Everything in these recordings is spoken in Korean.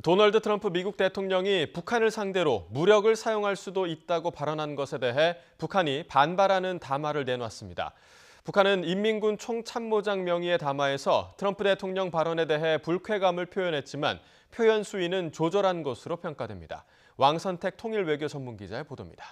도널드 트럼프 미국 대통령이 북한을 상대로 무력을 사용할 수도 있다고 발언한 것에 대해 북한이 반발하는 담화를 내놨습니다. 북한은 인민군 총참모장 명의의 담화에서 트럼프 대통령 발언에 대해 불쾌감을 표현했지만 표현 수위는 조절한 것으로 평가됩니다. 왕선택 통일외교 전문기자의 보도입니다.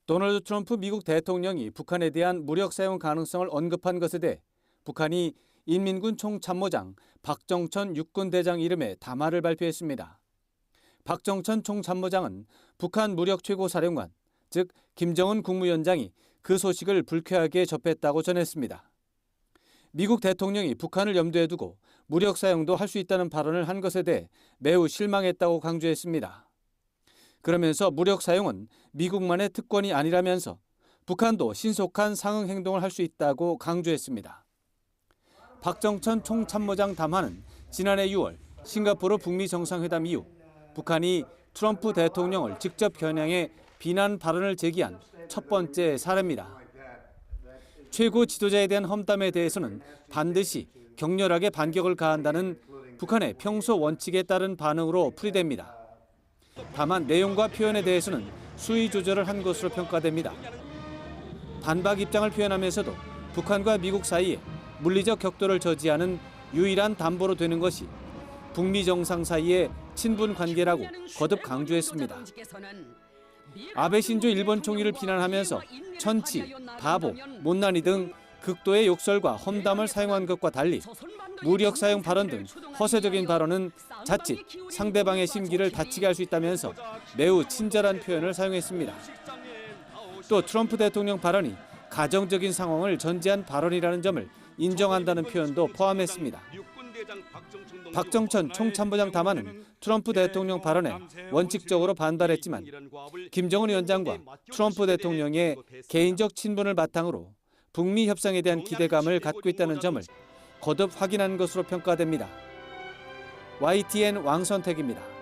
도널드 트럼프 미국 대통령이 북한에 대한 무력 사용 가능성을 언급한 것에 대해 북한이 인민군 총참모장 박정천 육군대장 이름의 담화를 발표했습니다. 박정천 총참모장은 북한 무력 최고사령관, 즉 김정은 국무위원장이 그 소식을 불쾌하게 접했다고 전했습니다. 미국 대통령이 북한을 염두에 두고 무력 사용도 할 수 있다는 발언을 한 것에 대해 매우 실망했다고 강조했습니다. 그러면서 무력 사용은 미국만의 특권이 아니라면서 북한도 신속한 상응 행동을 할 수 있다고 강조했습니다. 박정천 총참모장 담화는 지난해 6월 싱가포르 북미 정상회담 이후 북한이 트럼프 대통령을 직접 겨냥해 비난 발언을 제기한 첫 번째 사례입니다. 최고 지도자에 대한 험담에 대해서는 반드시 격렬하게 반격을 가한다는 북한의 평소 원칙에 따른 반응으로 풀이됩니다. 다만 내용과 표현에 대해서는 수위 조절을 한 것으로 평가됩니다. 반박 입장을 표현하면서도 북한과 미국 사이에 물리적 격돌을 저지하는 유일한 담보로 되는 것이 북미 정상 사이의 친분 관계라고 거듭 강조했습니다. 아베 신조 일본 총리를 비난하면서 천치, 바보, 못난이 등 극도의 욕설과 험담을 사용한 것과 달리 무력 사용 발언 등 허세적인 발언은 자칫 상대방의 심기를 다치게 할 수 있다면서 매우 친절한 표현을 사용했습니다. 또 트럼프 대통령 발언이 가정적인 상황을 전제한 발언이라는 점을 인정한다는 표현도 포함했습니다. 박정천 총참모장 담화는 트럼프 대통령 발언에 원칙적으로 반발했지만 김정은 위원장과 트럼프 대통령의 개인적 친분을 바탕으로 북미 협상에 대한 기대감을 갖고 있다는 점을 거듭 확인한 것으로 평가됩니다. YTN 왕선택입니다.